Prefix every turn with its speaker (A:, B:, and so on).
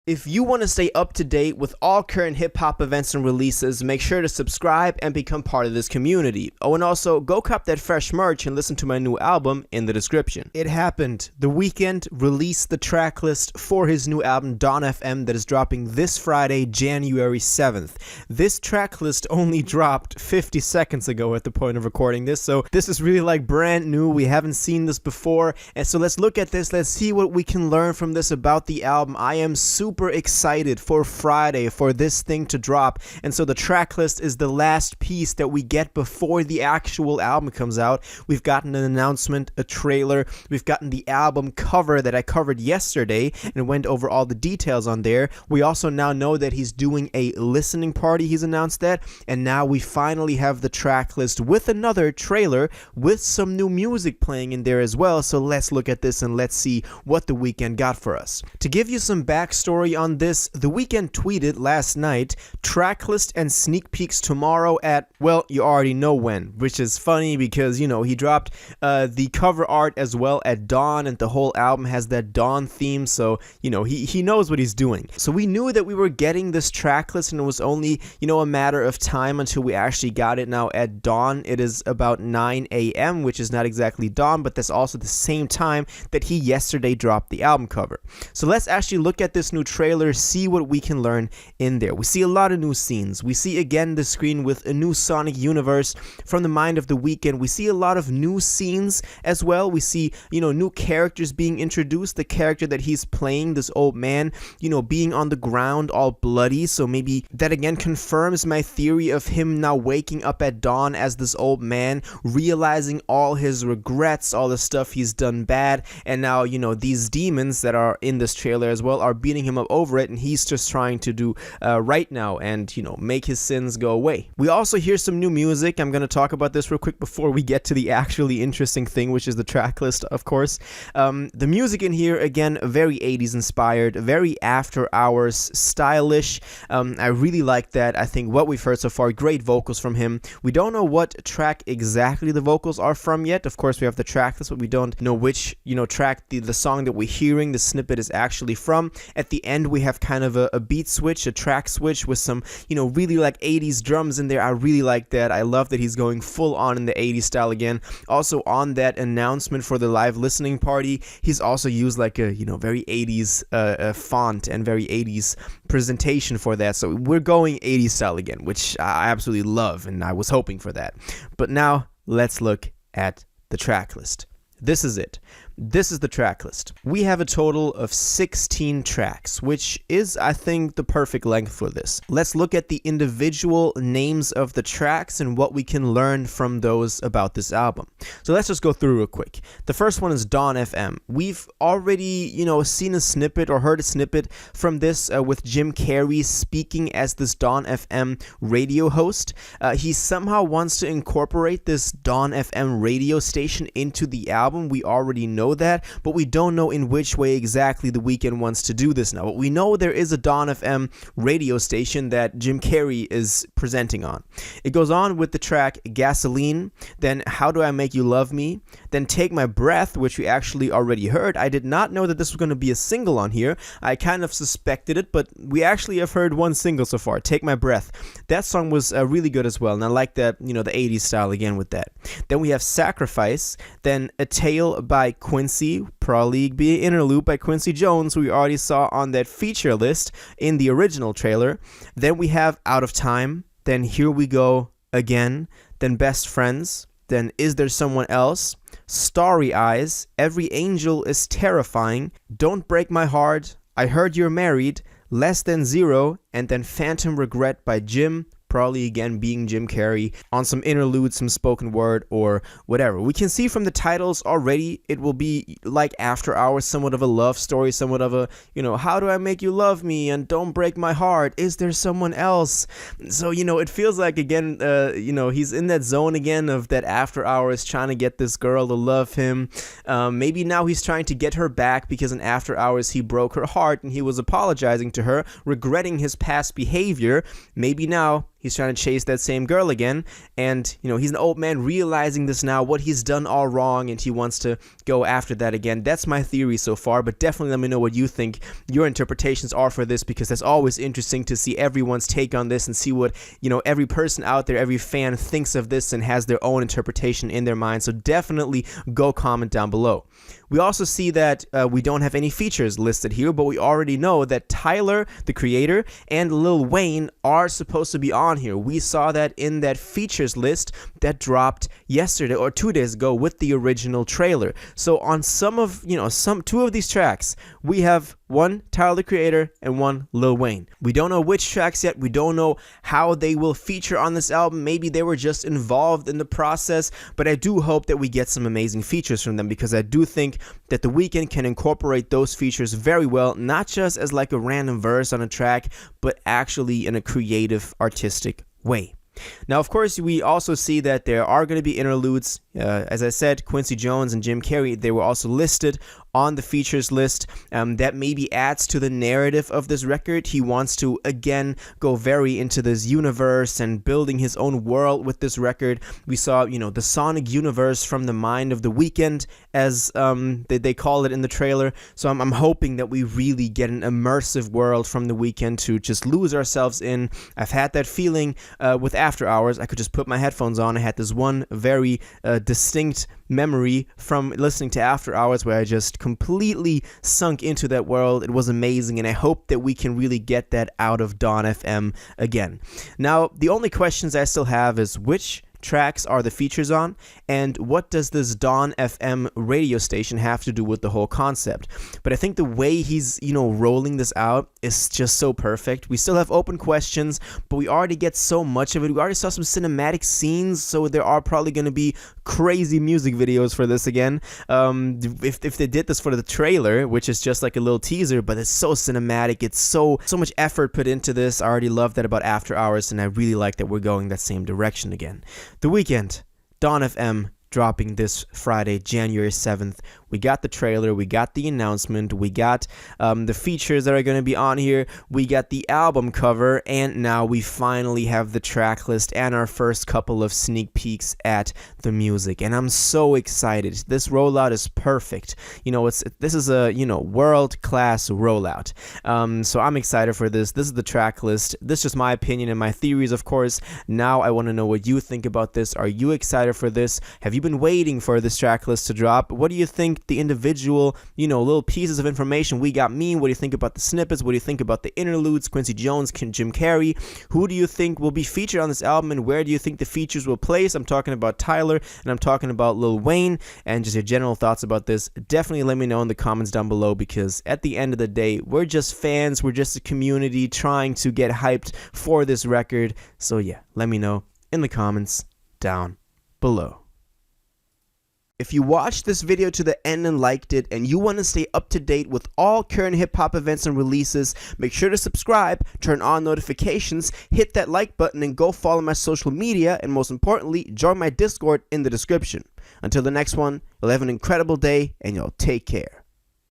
A: If you want to stay up to date with all current hip-hop events and releases, make sure to subscribe and become part of this community. Oh, and also, go cop that fresh merch and listen to my new album in the description. It happened. The Weeknd released the track list for his new album, Dawn FM, that is dropping this Friday, January 7th. This track list only dropped 50 seconds ago at the point of recording this, so this is really like brand new. We haven't seen this before, and so let's look at this. Let's see what we can learn from this about the album. I am super excited for Friday for this thing to drop, and so the track list is the last piece that we get before the actual album comes out. We've gotten an announcement, a trailer, we've gotten the album cover that I covered yesterday and went over all the details on there. We also now know that he's doing a listening party, he's announced that, and now we finally have the track list with another trailer with some new music playing in there as well. So let's look at this and let's see what the Weeknd got for us. To give you some backstory on this, the Weeknd tweeted last night, tracklist and sneak peeks tomorrow at, well, you already know when, which is funny because, you know, he dropped the cover art as well at dawn, and the whole album has that dawn theme, so, you know, he knows what he's doing. So we knew that we were getting this tracklist, and it was only, you know, a matter of time until we actually got it. Now at dawn, it is about 9 a.m., which is not exactly dawn, but that's also the same time that he yesterday dropped the album cover. So let's actually look at this new trailer, see what we can learn in there. We see a lot of new scenes. We see again the screen with a new sonic universe from the mind of the Weeknd. We see a lot of new scenes as well. We see, you know, new characters being introduced. The character that he's playing, this old man, you know, being on the ground all bloody. So maybe that again confirms my theory of him now waking up at dawn as this old man, realizing all his regrets, all the stuff he's done bad, and now, you know, these demons that are in this trailer as well are beating him up over it, and he's just trying to do right now and, you know, make his sins go away. We also hear some new music. I'm going to talk about this real quick before we get to the actually interesting thing, which is the track list, of course. The music in here, again, very 80s inspired, very after hours stylish. I really like that. I think what we've heard so far, great vocals from him. We don't know what track exactly the vocals are from yet. Of course, we have the track list, but we don't know which, you know, track the song that we're hearing, the snippet, is actually from. At the end, we have kind of a beat switch, a track switch with some, you know, really like 80s drums in there. I really like that. I love that he's going full on in the 80s style again. Also on that announcement for the live listening party, he's also used like a, you know, very 80s font and very 80s presentation for that. So we're going 80s style again, which I absolutely love, and I was hoping for that. But now let's look at the track list. This is it. This is the track list. We have a total of 16 tracks, which is, I think, the perfect length for this. Let's look at the individual names of the tracks and what we can learn from those about this album. So let's just go through real quick. The first one is Dawn FM. We've already, you know, seen a snippet or heard a snippet from this with Jim Carrey speaking as this Dawn FM radio host. He somehow wants to incorporate this Dawn FM radio station into the album. We already know that, but we don't know in which way exactly the Weeknd wants to do this now. But we know there is a Dawn FM radio station that Jim Carrey is presenting on. It goes on with the track Gasoline, then How Do I Make You Love Me, then Take My Breath, which we actually already heard. I did not know that this was going to be a single on here. I kind of suspected it, but we actually have heard one single so far, Take My Breath. That song was really good as well, and I like that, you know, the 80s style again with that. Then we have Sacrifice, then A Tale by Quincy, probably be an interlude by Quincy Jones, who we already saw on that feature list in the original trailer. Then we have Out of Time, then Here We Go Again, then Best Friends, then Is There Someone Else, Starry Eyes, Every Angel Is Terrifying, Don't Break My Heart, I Heard You're Married, Less Than Zero, and then Phantom Regret by Jim, probably again being Jim Carrey, on some interlude, some spoken word, or whatever. We can see from the titles already, it will be like After Hours, somewhat of a love story, somewhat of a, you know, How Do I Make You Love Me, and Don't Break My Heart, Is There Someone Else? So, you know, it feels like, again, you know, he's in that zone again of that After Hours, trying to get this girl to love him. Maybe now he's trying to get her back because in After Hours he broke her heart and he was apologizing to her, regretting his past behavior. Maybe now He's trying to chase that same girl again, and he's an old man realizing this now, what he's done all wrong, and he wants to go after that again. That's my theory so far, but definitely let me know what you think your interpretations are for this, because that's always interesting to see everyone's take on this and see what every person out there, every fan thinks of this and has their own interpretation in their mind. So definitely go comment down below. We also see that we don't have any features listed here, but we already know that Tyler, the creator, and Lil Wayne are supposed to be on here. We saw that in that features list that dropped yesterday or 2 days ago with the original trailer. So on two of these tracks, we have one Tyler, the creator, and one Lil Wayne. We don't know which tracks yet. We don't know how they will feature on this album. Maybe they were just involved in the process, but I do hope that we get some amazing features from them, because I do think that The Weeknd can incorporate those features very well, not just as like a random verse on a track, but actually in a creative, artistic way. Now, of course, we also see that there are going to be interludes. As I said, Quincy Jones and Jim Carrey, they were also listed on the features list. That maybe adds to the narrative of this record. He wants to, again, go very into this universe and building his own world with this record. We saw, the sonic universe from the mind of The Weeknd, as they call it in the trailer. So I'm hoping that we really get an immersive world from The Weeknd to just lose ourselves in. I've had that feeling with After Hours. I could just put my headphones on. I had this one very distinct memory from listening to After Hours where I just completely sunk into that world. It was amazing, and I hope that we can really get that out of Dawn FM again. Now, the only questions I still have is which tracks are the features on, and what does this Dawn FM radio station have to do with the whole concept? But I think the way he's, rolling this out is just so perfect. We still have open questions, but we already get so much of it. We already saw some cinematic scenes, so there are probably going to be crazy music videos for this again. If they did this for the trailer, which is just like a little teaser, but it's so cinematic, it's so much effort put into this. I already love that about After Hours, and I really like that we're going that same direction again. The Weeknd, Dawn FM, dropping this Friday, January 7th. We got the trailer, we got the announcement, we got the features that are going to be on here, we got the album cover, and now we finally have the track list and our first couple of sneak peeks at the music. And I'm so excited. This rollout is perfect. This is a world-class rollout. So I'm excited for this. This is the track list. This is just my opinion and my theories, of course. Now I want to know what you think about this. Are you excited for this? Have you been waiting for this track list to drop? What do you think the individual, little pieces of information we got mean? What do you think about the snippets? What do you think about the interludes? Quincy Jones, Jim Carrey? Who do you think will be featured on this album, and where do you think the features will place? I'm talking about Tyler, and I'm talking about Lil Wayne, and just your general thoughts about this. Definitely let me know in the comments down below, because at the end of the day, we're just fans. We're just a community trying to get hyped for this record. So yeah, let me know in the comments down below. If you watched this video to the end and liked it, and you want to stay up to date with all current hip-hop events and releases, make sure to subscribe, turn on notifications, hit that like button, and go follow my social media, and most importantly, join my Discord in the description. Until the next one, you'll have an incredible day, and you'll take care.